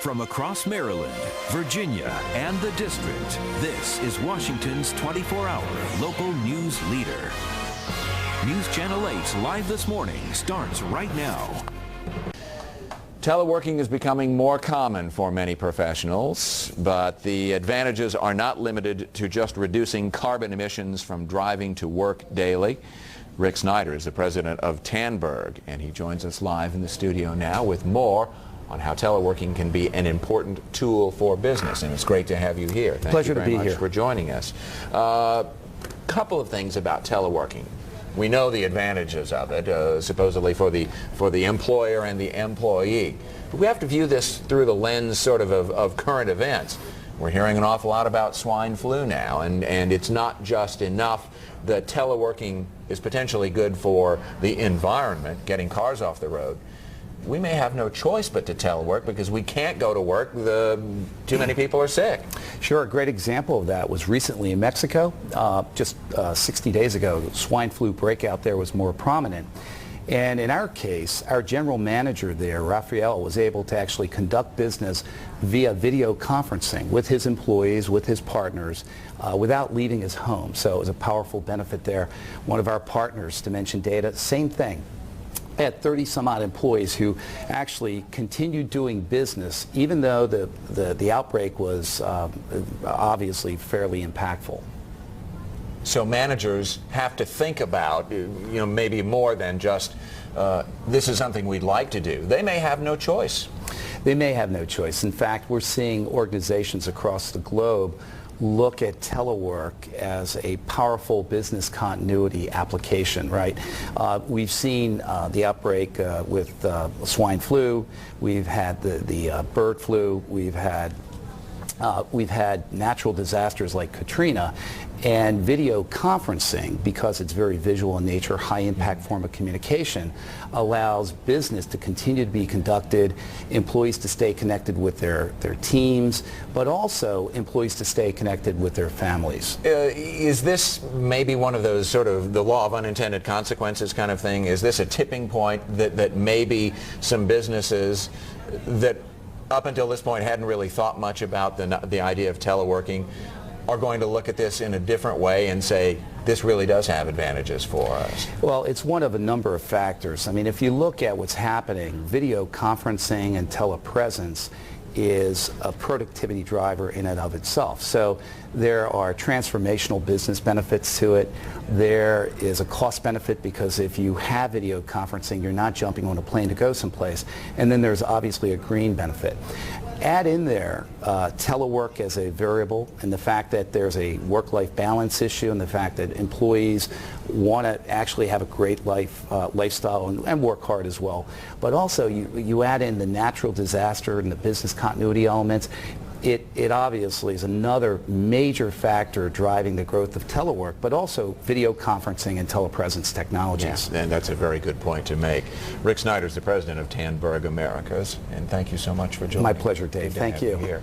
From across Maryland, Virginia, and the District, this is Washington's 24-hour local news leader. News Channel 8's Live This Morning starts right now. Teleworking is becoming more common for many professionals, but the advantages are not limited to just reducing carbon emissions from driving to work daily. Rick Snyder is the president of Tandberg, and he joins us live in the studio now with more on how teleworking can be an important tool for business. And it's great to have you here. Thank you very much for joining us. Couple of things about teleworking. We know the advantages of it, supposedly for the employer and the employee. But we have to view this through the lens sort of current events. We're hearing an awful lot about swine flu now, and it's not just enough that teleworking is potentially good for the environment, getting cars off the road. We may have no choice but to telework because we can't go to work. Too many people are sick. Sure. A great example of that was recently in Mexico. Just 60 days ago, the swine flu breakout there was more prominent. And in our case, our general manager there, Rafael, was able to actually conduct business via video conferencing with his employees, with his partners, without leaving his home. So it was a powerful benefit there. One of our partners, Dimension Data, same thing. I had 30 some odd employees who actually continued doing business even though the outbreak was obviously fairly impactful. So managers have to think about, maybe more than just this is something we'd like to do. They may have no choice. They may have no choice. In fact, we're seeing organizations across the globe look at telework as a powerful business continuity application, right? We've seen the outbreak with swine flu. We've had the bird flu. We've had natural disasters like Katrina, and video conferencing, because it's very visual in nature, high impact form of communication, allows business to continue to be conducted, employees to stay connected with their teams, but also employees to stay connected with their families. Is this maybe one of those sort of the law of unintended consequences kind of thing? Is this a tipping point that maybe some businesses that up until this point hadn't really thought much about the idea of teleworking are going to look at this in a different way and say, this really does have advantages for us? Well, it's one of a number of factors. I mean, if you look at what's happening, video conferencing and telepresence is a productivity driver in and of itself. So there are transformational business benefits to it. There is a cost benefit because if you have video conferencing, you're not jumping on a plane to go someplace. And then there's obviously a green benefit. Add in there telework as a variable, and the fact that there's a work-life balance issue, and the fact that employees want to actually have a great lifestyle and work hard as well. But also you add in the natural disaster and the business continuity elements. It obviously is another major factor driving the growth of telework, but also video conferencing and telepresence technologies. Yeah, and that's a very good point to make. Rick Snyder is the president of Tandberg Americas, and thank you so much for joining. My pleasure, Dave. Thank you. Here.